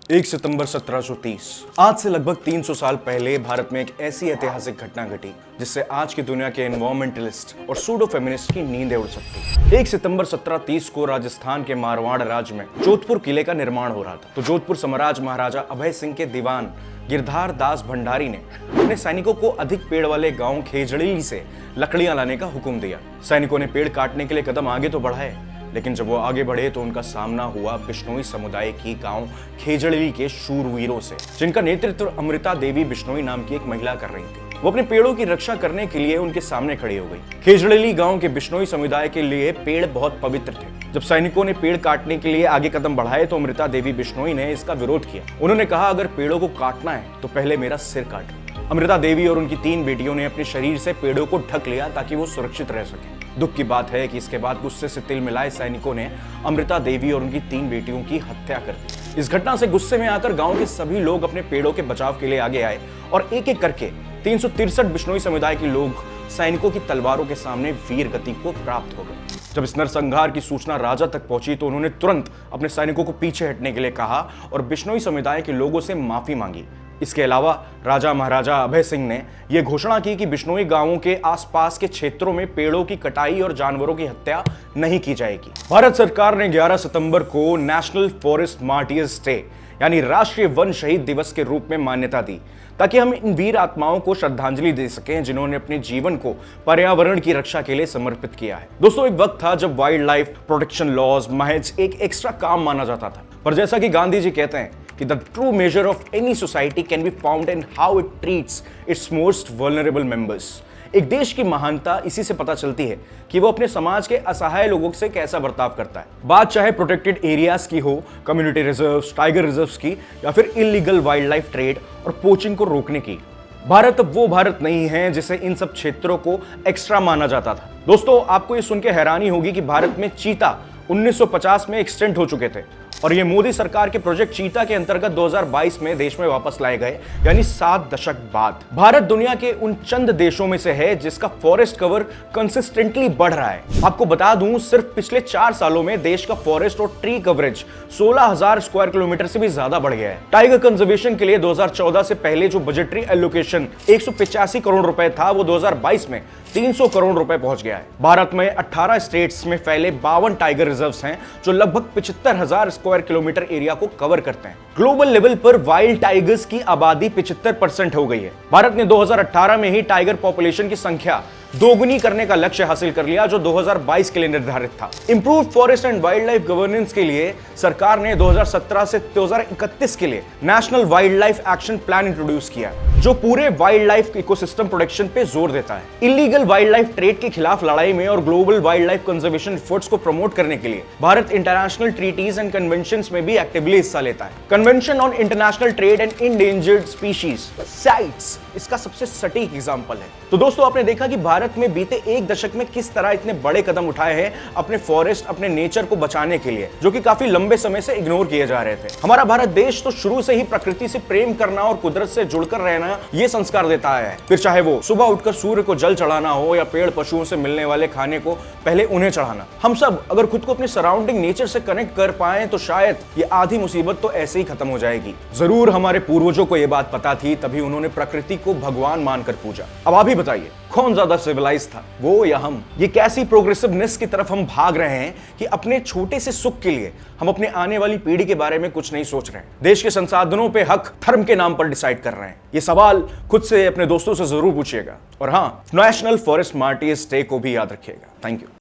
1 सितंबर 1730। आज से लगभग 300 साल पहले भारत में एक ऐसी ऐतिहासिक घटना घटी जिससे आज की दुनिया के एनवायरमेंटलिस्ट और सूडो फेमिनिस्ट की नींदें उड़ सकती। 1 सितंबर 1730 को राजस्थान के मारवाड़ राज्य में जोधपुर किले का निर्माण हो रहा था। तो जोधपुर साम्राज्य महाराजा अभय सिंह के दीवान गिरधार दास भंडारी ने अपने सैनिकों को अधिक पेड़ वाले गांव खेजड़ी से लकड़ियां लाने का हुक्म दिया। सैनिकों ने पेड़ काटने के लिए कदम आगे तो बढ़ाए, लेकिन जब वो आगे बढ़े तो उनका सामना हुआ बिश्नोई समुदाय की गांव खेजड़ी के शूरवीरों से, जिनका नेतृत्व अमृता देवी बिश्नोई नाम की एक महिला कर रही थी। वो अपने पेड़ों की रक्षा करने के लिए उनके सामने खड़ी हो गई। खेजड़ी गांव के बिश्नोई समुदाय के लिए पेड़ बहुत पवित्र थे। जब सैनिकों ने पेड़ काटने के लिए आगे कदम बढ़ाए तो अमृता देवी बिश्नोई ने इसका विरोध किया। उन्होंने कहा, अगर पेड़ों को काटना है तो पहले मेरा सिर काटो। अमृता देवी और उनकी 3 बेटियों ने अपने शरीर से पेड़ों को ढक लिया ताकि वो सुरक्षित रह सके। दुख की बात है कि इसके बाद गुस्से से तिल मिलाए सैनिकों ने अमृता देवी और उनकी 3 बेटियों की हत्या कर दी। इस घटना से गुस्से में आकर गांव के सभी लोग अपने पेड़ों के बचाव के लिए आगे आए और एक एक करके 363 बिश्नोई समुदाय के लोग सैनिकों की तलवारों के सामने वीर गति को प्राप्त हो गए। जब इस नरसंहार की सूचना राजा तक पहुंची तो उन्होंने तुरंत अपने सैनिकों को पीछे हटने के लिए कहा और बिश्नोई समुदाय के लोगों से माफी मांगी। इसके अलावा राजा महाराजा अभय सिंह ने यह घोषणा की कि बिश्नोई गांवों के आसपास के क्षेत्रों में पेड़ों की कटाई और जानवरों की हत्या नहीं की जाएगी। भारत सरकार ने 11 सितंबर को नेशनल फॉरेस्ट मार्टियर्स डे यानी राष्ट्रीय वन शहीद दिवस के रूप में मान्यता दी, ताकि हम इन वीर आत्माओं को श्रद्धांजलि दे सकें जिन्होंने अपने जीवन को पर्यावरण की रक्षा के लिए समर्पित किया है। दोस्तों, एक वक्त था जब वाइल्ड लाइफ प्रोटेक्शन लॉज महज एक एक्स्ट्रा काम माना जाता था, पर जैसा कि गांधी जी कहते हैं कि the true measure of any society can be found in how it treats it's most vulnerable members. एक देश की महानता इसी से पता चलती है कि वो अपने समाज के असहाय लोगों से कैसा बर्ताव करता है। बात चाहे प्रोटेक्टेड एरियाज की हो, कम्युनिटी रिजर्व्स, टाइगर रिजर्व्स की, या फिर इलीगल वाइल्ड लाइफ ट्रेड और पोचिंग को रोकने की। भारत अब वो भारत नहीं है जिसे इन सब क्षेत्रों को एक्स्ट्रा माना जाता था। दोस्तों, आपको ये सुन के हैरानी होगी कि भारत में चीता 1950 में एक्सटेंट हो चुके थे और ये मोदी सरकार के प्रोजेक्ट चीता के अंतर्गत 2022 में देश में वापस लाए गए, यानी 7 दशक बाद। भारत दुनिया के उन चंद देशों में से है जिसका फॉरेस्ट कवर कंसिस्टेंटली बढ़ रहा है। आपको बता दूं, सिर्फ पिछले 4 सालों में देश का फॉरेस्ट और ट्री कवरेज 16,000 स्क्वायर किलोमीटर से भी ज्यादा बढ़ गया है। टाइगर कंजर्वेशन के लिए 2014 से पहले जो बजटरी एलोकेशन 185 करोड़ रुपए था, वो 2022 में 300 करोड़ रुपए पहुंच गया है। भारत में 18 स्टेट्स में फैले 52 टाइगर रिजर्व्स हैं जो लगभग 75,000 स्क्वायर किलोमीटर एरिया को कवर करते हैं। ग्लोबल लेवल पर वाइल्ड टाइगर्स की आबादी 75% हो गई है। भारत ने 2018 में ही टाइगर पॉपुलेशन की संख्या दोगुनी करने का लक्ष्य हासिल कर लिया जो 2022 के लिए निर्धारित था। Improve forest and wild life governance के लिए सरकार ने 2017 से 2031 के लिए national wild life action plan introduce किया, जो पूरे वाइल्ड लाइफ इकोसिस्टम प्रोटेक्शन पे जोर देता है। इलीगल वाइल्ड लाइफ ट्रेड के खिलाफ लड़ाई में और global wildlife conservation efforts को प्रमोट करने के लिए भारत इंटरनेशनल ट्रीटीज एंड कन्वेंशंस में भी एक्टिवली हिस्सा लेता है। Convention on international trade and endangered species CITES इसका सबसे सटीक एग्जांपल है। तो दोस्तों, आपने देखा कि भारत में बीते 1 दशक में किस तरह इतने बड़े कदम उठाए हैं अपने फॉरेस्ट, अपने नेचर को बचाने के लिए, जो कि काफी लंबे समय से इग्नोर किए जा रहे थे। हमारा भारत देश तो शुरू से ही प्रकृति से प्रेम करना और कुदरत से जुड़कर रहना ये संस्कार देता है। फिर चाहे वो सुबह उठकर सूर्य को जल चढ़ाना हो या पेड़ पशुओं से मिलने वाले खाने को पहले उन्हें चढ़ाना। हम सब अगर खुद को अपने सराउंडिंग नेचर से कनेक्ट कर पाए तो शायद ये आधी मुसीबत तो ऐसे ही खत्म हो जाएगी। जरूर हमारे पूर्वजों को यह बात पता थी, तभी उन्होंने प्रकृति को भगवान मानकर पूजा। अब आप ही बताइए, कौन ज्यादा सिविलाइज था, वो या हम? ये कैसी प्रोग्रेसिवनेस की तरफ हम भाग रहे हैं कि अपने छोटे से सुख के लिए हम अपने आने वाली पीढ़ी के बारे में कुछ नहीं सोच रहे हैं। देश के संसाधनों पे हक धर्म के नाम पर डिसाइड कर रहे हैं। ये सवाल खुद से अपने दोस्तों से जरूर पूछिएगा और हाँ, नेशनल फॉरेस्ट मार्टियर्स डे को भी याद रखिएगा। Thank you.